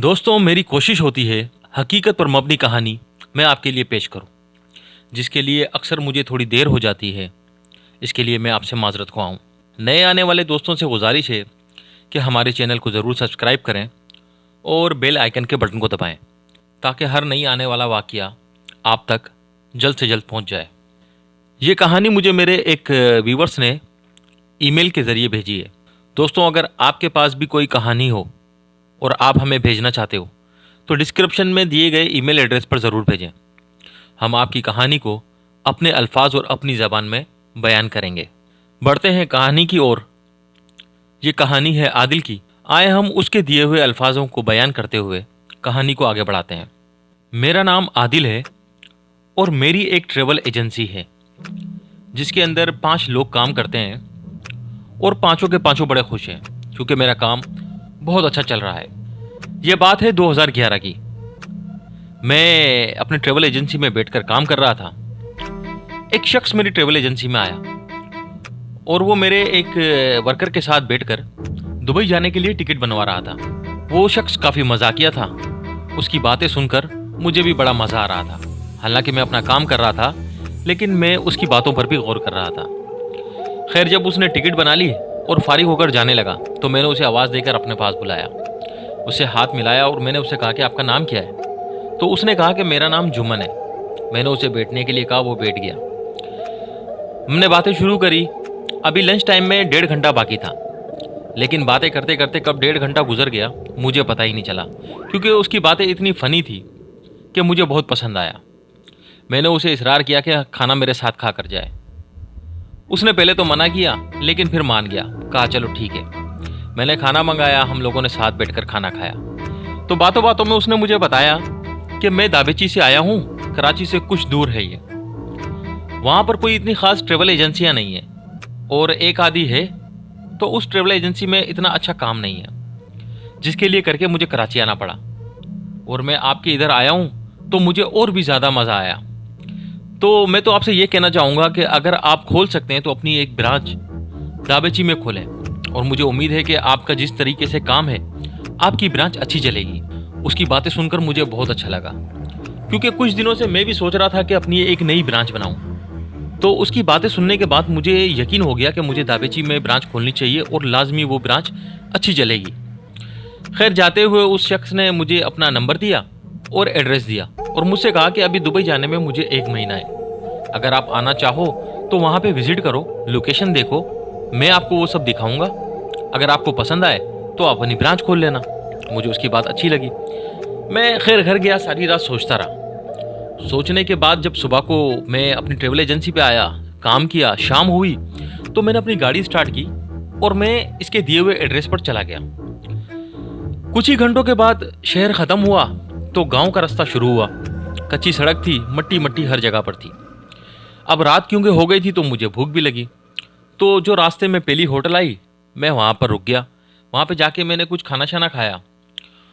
दोस्तों, मेरी कोशिश होती है हकीकत पर मबनी कहानी मैं आपके लिए पेश करूं, जिसके लिए अक्सर मुझे थोड़ी देर हो जाती है। इसके लिए मैं आपसे माजरत ख्वाह हूं। नए आने वाले दोस्तों से गुजारिश है कि हमारे चैनल को ज़रूर सब्सक्राइब करें और बेल आइकन के बटन को दबाएं, ताकि हर नई आने वाला वाक़या आप तक जल्द से जल्द पहुंच जाए। ये कहानी मुझे मेरे एक व्यूवर्स ने ईमेल के ज़रिए भेजी है। दोस्तों, अगर आपके पास भी कोई कहानी हो और आप हमें भेजना चाहते हो तो डिस्क्रिप्शन में दिए गए ईमेल एड्रेस पर ज़रूर भेजें। हम आपकी कहानी को अपने अल्फाज और अपनी ज़बान में बयान करेंगे। बढ़ते हैं कहानी की ओर। ये कहानी है आदिल की। आए हम उसके दिए हुए अल्फाजों को बयान करते हुए कहानी को आगे बढ़ाते हैं। मेरा नाम आदिल है और मेरी एक ट्रैवल एजेंसी है जिसके अंदर 5 लोग काम करते हैं और पाँचों के पाँचों बड़े खुश हैं क्योंकि मेरा काम बहुत अच्छा चल रहा है। यह बात है 2011 की। मैं अपनी ट्रैवल एजेंसी में बैठकर काम कर रहा था। एक शख्स मेरी ट्रैवल एजेंसी में आया और वो मेरे एक वर्कर के साथ बैठकर दुबई जाने के लिए टिकट बनवा रहा था। वो शख्स काफ़ी मजाकिया था। उसकी बातें सुनकर मुझे भी बड़ा मज़ा आ रहा था। हालांकि मैं अपना काम कर रहा था, लेकिन मैं उसकी बातों पर भी गौर कर रहा था। खैर, जब उसने टिकट बना ली और फारिग होकर जाने लगा तो मैंने उसे आवाज़ देकर अपने पास बुलाया। उससे हाथ मिलाया और मैंने उससे कहा कि आपका नाम क्या है। तो उसने कहा कि मेरा नाम जुम्मन है। मैंने उसे बैठने के लिए कहा, वो बैठ गया। हमने बातें शुरू करी। अभी लंच टाइम में 1.5 घंटा बाकी था, लेकिन बातें करते करते कब 1.5 घंटा गुजर गया मुझे पता ही नहीं चला, क्योंकि उसकी बातें इतनी फ़नी थी कि मुझे बहुत पसंद आया। मैंने उसे इसरार किया कि खाना मेरे साथ खा कर जाए। उसने पहले तो मना किया, लेकिन फिर मान गया। कहा चलो ठीक है। मैंने खाना मंगाया। हम लोगों ने साथ बैठकर खाना खाया। तो बातों बातों में उसने मुझे बताया कि मैं दाबेची से आया हूँ, कराची से कुछ दूर है ये। वहाँ पर कोई इतनी ख़ास ट्रैवल एजेंसियाँ नहीं है, और एक आधी है तो उस ट्रैवल एजेंसी में इतना अच्छा काम नहीं है, जिसके लिए करके मुझे कराची आना पड़ा। और मैं आपके इधर आया हूँ तो मुझे और भी ज़्यादा मज़ा आया। तो मैं तो आपसे ये कहना चाहूँगा कि अगर आप खोल सकते हैं तो अपनी एक ब्रांच दाबेची में खोलें, और मुझे उम्मीद है कि आपका जिस तरीके से काम है आपकी ब्रांच अच्छी चलेगी। उसकी बातें सुनकर मुझे बहुत अच्छा लगा, क्योंकि कुछ दिनों से मैं भी सोच रहा था कि अपनी एक नई ब्रांच बनाऊं। तो उसकी बातें सुनने के बाद मुझे यकीन हो गया कि मुझे दाबेची में ब्रांच खोलनी चाहिए और लाजमी वो ब्रांच अच्छी चलेगी। खैर, जाते हुए उस शख्स ने मुझे अपना नंबर दिया और एड्रेस दिया और मुझसे कहा कि अभी दुबई जाने में मुझे 1 महीना है। अगर आप आना चाहो तो वहाँ पे विज़िट करो, लोकेशन देखो, मैं आपको वो सब दिखाऊंगा। अगर आपको पसंद आए तो आप अपनी ब्रांच खोल लेना। मुझे उसकी बात अच्छी लगी। मैं खैर घर गया, सारी रात सोचता रहा। सोचने के बाद जब सुबह को मैं अपनी ट्रैवल एजेंसी पे आया, काम किया, शाम हुई तो मैंने अपनी गाड़ी स्टार्ट की और मैं इसके दिए हुए एड्रेस पर चला गया। कुछ ही घंटों के बाद शहर ख़त्म हुआ तो गांव का रास्ता शुरू हुआ। कच्ची सड़क थी, मट्टी मट्टी हर जगह पर थी। अब रात क्योंकि हो गई थी तो मुझे भूख भी लगी। तो जो रास्ते में पहली होटल आई, मैं वहाँ पर रुक गया। वहाँ पे जाके मैंने कुछ खाना शाना खाया।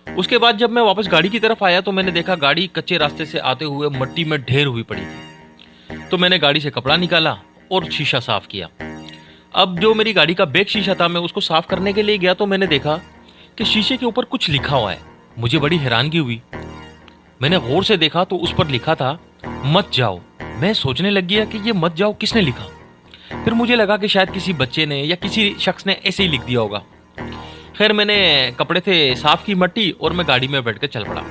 उसके बाद जब मैं वापस गाड़ी की तरफ आया तो मैंने देखा गाड़ी कच्चे रास्ते से आते हुए मट्टी में ढेर हुई पड़ी थी। तो मैंने गाड़ी से कपड़ा निकाला और शीशा साफ किया। अब जो मेरी गाड़ी का बैक शीशा था, मैं उसको साफ करने के लिए गया तो मैंने देखा कि शीशे के ऊपर कुछ लिखा हुआ है। मुझे बड़ी हैरानगी हुई। मैंने गौर से देखा तो उस पर लिखा था, मत जाओ। मैं सोचने लग गया कि ये मत जाओ किसने लिखा। फिर मुझे लगा कि शायद किसी बच्चे ने या किसी शख्स ने ऐसे ही लिख दिया होगा। खैर, मैंने कपड़े से साफ की मट्टी और मैं गाड़ी में बैठकर चल पड़ा।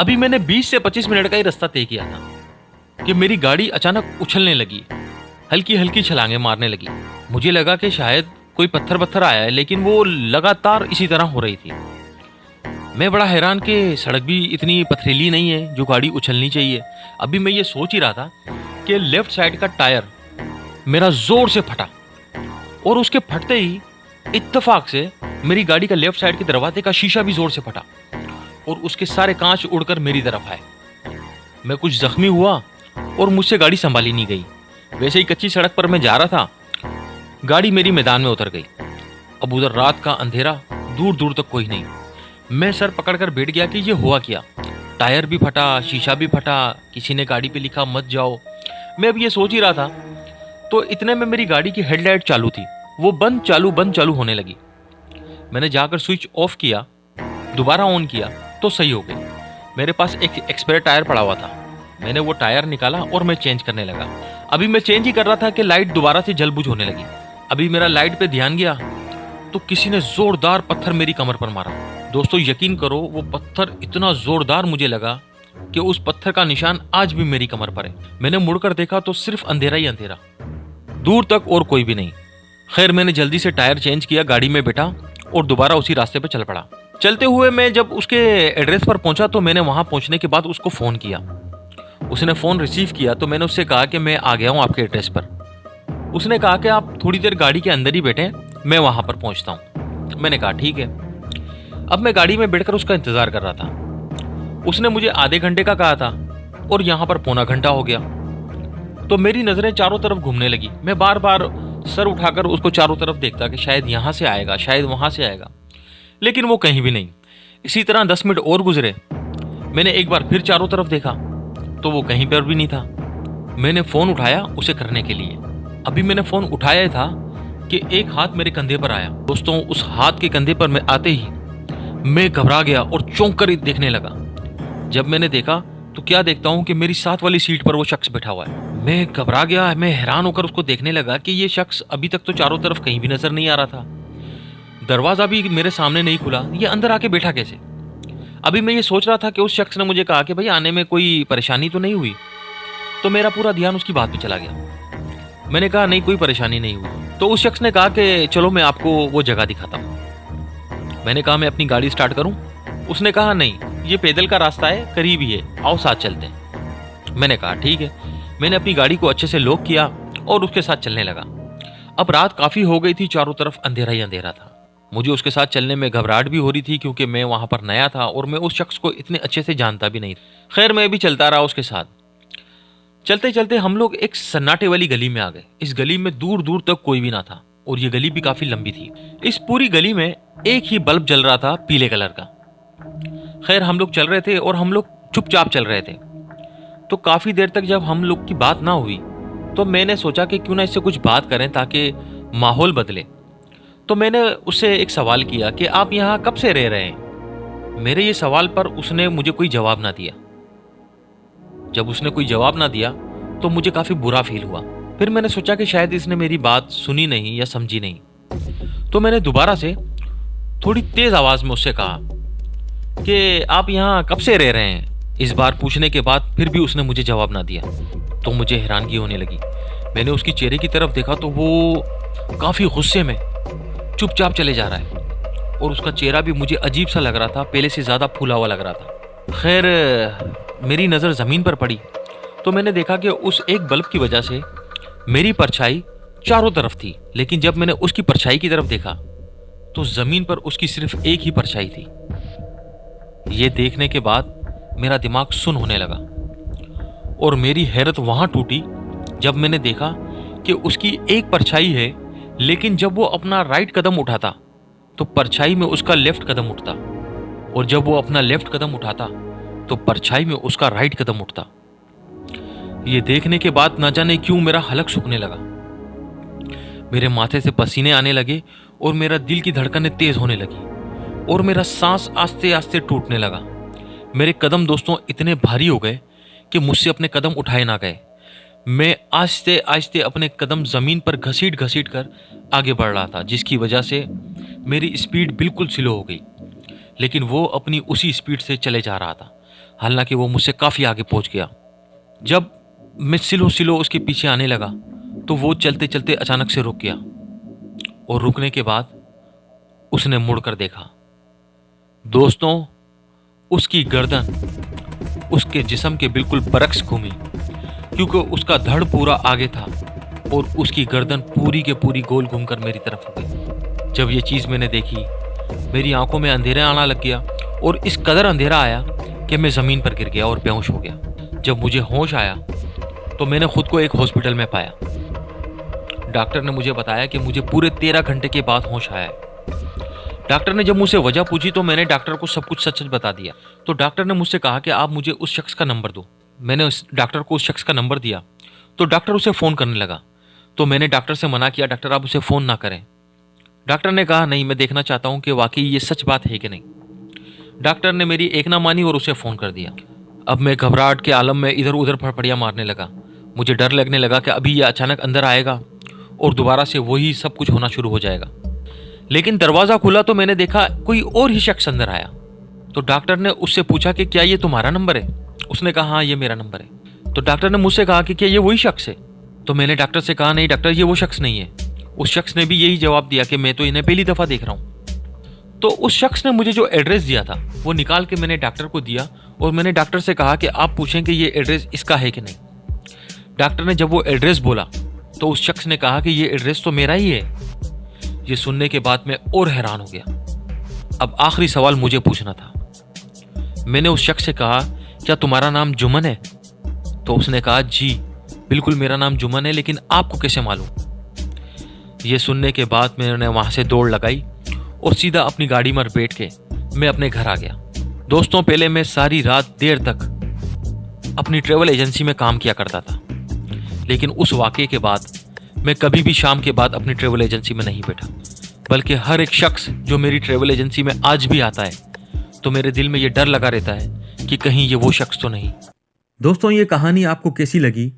अभी मैंने 20 से 25 मिनट का ही रास्ता तय किया था कि मेरी गाड़ी अचानक उछलने लगी, हल्की हल्की छलांगे मारने लगी। मुझे लगा कि शायद कोई पत्थर पत्थर आया है, लेकिन वो लगातार इसी तरह हो रही थी। मैं बड़ा हैरान कि सड़क भी इतनी पथरीली नहीं है जो गाड़ी उछलनी चाहिए। अभी मैं ये सोच ही रहा था कि लेफ्ट साइड का टायर मेरा जोर से फटा, और उसके फटते ही इत्तेफाक से मेरी गाड़ी का लेफ्ट साइड के दरवाजे का शीशा भी जोर से फटा और उसके सारे कांच उड़कर मेरी तरफ आए। मैं कुछ जख्मी हुआ और मुझसे गाड़ी संभाली नहीं गई। वैसे ही कच्ची सड़क पर मैं जा रहा था, गाड़ी मेरी मैदान में उतर गई। अब उधर रात का अंधेरा, दूर दूर तक कोई नहीं। मैं सर पकड़कर बैठ गया कि ये हुआ क्या। टायर भी फटा, शीशा भी फटा, किसी ने गाड़ी पे लिखा मत जाओ। मैं अब ये सोच ही रहा था तो इतने में मेरी गाड़ी की हेडलाइट चालू थी, वो बंद चालू होने लगी। मैंने जाकर स्विच ऑफ किया, दोबारा ऑन किया तो सही हो गई। मेरे पास एक एक्सपायर टायर पड़ा हुआ था। मैंने वो टायर निकाला और मैं चेंज करने लगा। अभी मैं चेंज ही कर रहा था कि लाइट दोबारा से जल बुझ होने लगी। अभी मेरा लाइट पे ध्यान गया तो किसी ने जोरदार पत्थर मेरी कमर पर मारा। दोस्तों यकीन करो, वो पत्थर इतना जोरदार मुझे लगा कि उस पत्थर का निशान आज भी मेरी कमर पर है। मैंने मुड़कर देखा तो सिर्फ अंधेरा ही अंधेरा, दूर तक और कोई भी नहीं। खैर मैंने जल्दी से टायर चेंज किया, गाड़ी में बैठा और दोबारा उसी रास्ते पर चल पड़ा। चलते हुए मैं जब उसके एड्रेस पर पहुंचा तो मैंने वहां पहुंचने के बाद उसको फोन किया। उसने फोन रिसीव किया तो मैंने उससे कहा कि मैं आ गया हूं आपके एड्रेस पर। उसने कहा कि आप थोड़ी देर गाड़ी के अंदर ही बैठे, मैं वहां पर पहुंचता हूं। मैंने कहा ठीक है। अब मैं गाड़ी में बैठकर उसका इंतजार कर रहा था। उसने मुझे आधे घंटे का कहा था और यहां पर पौना घंटा हो गया। तो मेरी नजरें चारों तरफ घूमने लगी। मैं बार बार सर उठाकर उसको चारों तरफ देखता कि शायद यहां से आएगा, शायद वहां से आएगा, लेकिन वो कहीं भी नहीं। इसी तरह 10 मिनट और गुजरे। मैंने एक बार फिर चारों तरफ देखा तो वो कहीं पर भी नहीं था। मैंने फोन उठाया उसे करने के लिए। अभी मैंने फोन उठाया ही था कि एक हाथ मेरे कंधे पर आया। दोस्तों उस हाथ के कंधे पर मैं आते ही मैं घबरा गया और चौंक कर देखने लगा। जब मैंने देखा तो क्या देखता हूं कि मेरी साथ वाली सीट पर वो शख्स बैठा हुआ है। मैं घबरा गया। मैं हैरान होकर उसको देखने लगा कि ये शख्स अभी तक तो चारों तरफ कहीं भी नजर नहीं आ रहा था। दरवाजा भी मेरे सामने नहीं खुला, ये अंदर आके बैठा कैसे? अभी मैं ये सोच रहा था कि उस शख्स ने मुझे कहा कि भाई आने में कोई परेशानी तो नहीं हुई, तो मेरा पूरा ध्यान उसकी बात पे चला गया। मैंने कहा नहीं, कोई परेशानी नहीं हुई। तो उस शख्स ने कहा कि चलो मैं आपको वो जगह दिखाता हूँ। मैंने कहा मैं अपनी गाड़ी स्टार्ट करूँ? उसने कहा नहीं, ये पैदल का रास्ता है, करीब ही है, आओ साथ चलते हैं। मैंने कहा ठीक है। मैंने अपनी गाड़ी को अच्छे से लॉक किया और उसके साथ चलने लगा। अब रात काफी हो गई थी, चारों तरफ अंधेरा ही अंधेरा था। मुझे उसके साथ चलने में घबराहट भी हो रही थी क्योंकि मैं वहां पर नया था और मैं उस शख्स को इतने अच्छे से जानता भी नहीं। खैर मैं भी चलता रहा उसके साथ। चलते चलते हम लोग एक सन्नाटे वाली गली में आ गए। इस गली में दूर दूर तक कोई भी ना था और ये गली भी काफी लंबी थी। इस पूरी गली में एक ही बल्ब जल रहा था, पीले कलर का। खैर हम लोग चल रहे थे और हम लोग चुपचाप चल रहे थे। तो काफी देर तक जब हम लोग की बात ना हुई तो मैंने सोचा कि क्यों ना इससे कुछ बात करें ताकि माहौल बदले। तो मैंने उससे एक सवाल किया कि आप यहाँ कब से रह रहे हैं? मेरे ये सवाल पर उसने मुझे कोई जवाब ना दिया। जब उसने कोई जवाब ना दिया तो मुझे काफी बुरा फील हुआ। फिर मैंने सोचा कि शायद इसने मेरी बात सुनी नहीं या समझी नहीं। तो मैंने दोबारा से थोड़ी तेज आवाज में उससे कहा कि आप यहाँ कब से रह रहे हैं? इस बार पूछने के बाद फिर भी उसने मुझे जवाब ना दिया तो मुझे हैरानगी होने लगी। मैंने उसकी चेहरे की तरफ देखा तो वो काफी गुस्से में चुपचाप चले जा रहा है और उसका चेहरा भी मुझे अजीब सा लग रहा था, पहले से ज्यादा फूला हुआ लग रहा था। खैर मेरी नजर जमीन पर पड़ी तो मैंने देखा कि उस एक बल्ब की वजह से मेरी परछाई चारों तरफ थी, लेकिन जब मैंने उसकी परछाई की तरफ देखा तो जमीन पर उसकी सिर्फ एक ही परछाई थी। यह देखने के बाद मेरा दिमाग सुन्न होने लगा और मेरी हैरत वहां टूटी जब मैंने देखा कि उसकी एक परछाई है, लेकिन जब वो अपना राइट कदम उठाता तो परछाई में उसका लेफ्ट कदम उठता और जब वो अपना लेफ्ट कदम उठाता तो परछाई में उसका राइट कदम उठता। ये देखने के बाद ना जाने क्यों मेरा हलक सूखने लगा, मेरे माथे से पसीने आने लगे और मेरा दिल की धड़कनें तेज होने लगी और मेरा सांस आस्ते आस्ते टूटने लगा। मेरे कदम दोस्तों इतने भारी हो गए कि मुझसे अपने कदम उठाए ना गए। मैं आहिस्ते आहिस्ते अपने कदम जमीन पर घसीट घसीट कर आगे बढ़ रहा था, जिसकी वजह से मेरी स्पीड बिल्कुल स्लो हो गई, लेकिन वो अपनी उसी स्पीड से चले जा रहा था। हालांकि वो मुझसे काफ़ी आगे पहुंच गया। जब मैं स्लो स्लो उसके पीछे आने लगा तो वो चलते चलते अचानक से रुक गया और रुकने के बाद उसने मुड़कर देखा। दोस्तों उसकी गर्दन उसके जिस्म के बिल्कुल बरक्स घूमी क्योंकि उसका धड़ पूरा आगे था और उसकी गर्दन पूरी के पूरी गोल घूमकर मेरी तरफ हो गई। जब ये चीज़ मैंने देखी मेरी आंखों में अंधेरा आना लग गया और इस कदर अंधेरा आया कि मैं ज़मीन पर गिर गया और बेहोश हो गया। जब मुझे होश आया तो मैंने खुद को एक हॉस्पिटल में पाया। डॉक्टर ने मुझे बताया कि मुझे पूरे 13 घंटे के बाद होश आया है। डॉक्टर ने जब मुझसे वजह पूछी तो मैंने डॉक्टर को सब कुछ सच सच बता दिया। तो डॉक्टर ने मुझसे कहा कि आप मुझे उस शख्स का नंबर दो। मैंने उस डॉक्टर को उस शख्स का नंबर दिया तो डॉक्टर उसे फ़ोन करने लगा। तो मैंने डॉक्टर से मना किया, डॉक्टर आप उसे फ़ोन ना करें। डॉक्टर ने कहा नहीं, मैं देखना चाहता हूँ कि वाकई ये सच बात है कि नहीं। डॉक्टर ने मेरी एक ना मानी और उसे फ़ोन कर दिया। अब मैं घबराहट के आलम में इधर उधर फड़फड़ियाँ मारने लगा। मुझे डर लगने लगा कि अभी ये अचानक अंदर आएगा और दोबारा से वही सब कुछ होना शुरू हो जाएगा। लेकिन दरवाज़ा खुला तो मैंने देखा कोई और ही शख्स अंदर आया। तो डॉक्टर ने उससे पूछा कि क्या ये तुम्हारा नंबर है? उसने कहा हाँ, ये मेरा नंबर है। तो डॉक्टर ने मुझसे कहा कि क्या ये वही शख्स है? तो मैंने डॉक्टर से कहा नहीं डॉक्टर, ये वो शख्स नहीं है। उस शख्स ने भी यही जवाब दिया कि मैं तो इन्हें पहली दफ़ा देख रहा हूँ। तो उस शख्स ने मुझे जो एड्रेस दिया था वो निकाल के मैंने डॉक्टर को दिया और मैंने डॉक्टर से कहा कि आप पूछें कि ये एड्रेस इसका है कि नहीं। डॉक्टर ने जब वो एड्रेस बोला तो उस शख्स ने कहा कि ये एड्रेस तो मेरा ही है। ये सुनने के बाद मैं और हैरान हो गया। अब आखिरी सवाल मुझे पूछना था। मैंने उस शख्स से कहा क्या तुम्हारा नाम जुमन है? तो उसने कहा जी बिल्कुल मेरा नाम जुमन है, लेकिन आपको कैसे मालूम? ये सुनने के बाद मैंने वहाँ से दौड़ लगाई और सीधा अपनी गाड़ी में बैठ के मैं अपने घर आ गया। दोस्तों, पहले मैं सारी रात देर तक अपनी ट्रैवल एजेंसी में काम किया करता था, लेकिन उस वाक़े के बाद मैं कभी भी शाम के बाद अपनी ट्रैवल एजेंसी में नहीं बैठा, बल्कि हर एक शख्स जो मेरी ट्रैवल एजेंसी में आज भी आता है तो मेरे दिल में ये डर लगा रहता है कि कहीं ये वो शख्स तो नहीं। दोस्तों, ये कहानी आपको कैसी लगी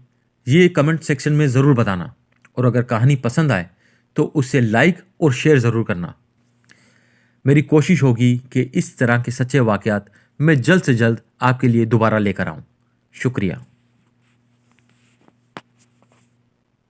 ये कमेंट सेक्शन में ज़रूर बताना, और अगर कहानी पसंद आए तो उसे लाइक और शेयर ज़रूर करना। मेरी कोशिश होगी कि इस तरह के सच्चे वाक़यात मैं जल्द से जल्द आपके लिए दोबारा लेकर आऊँ। शुक्रिया।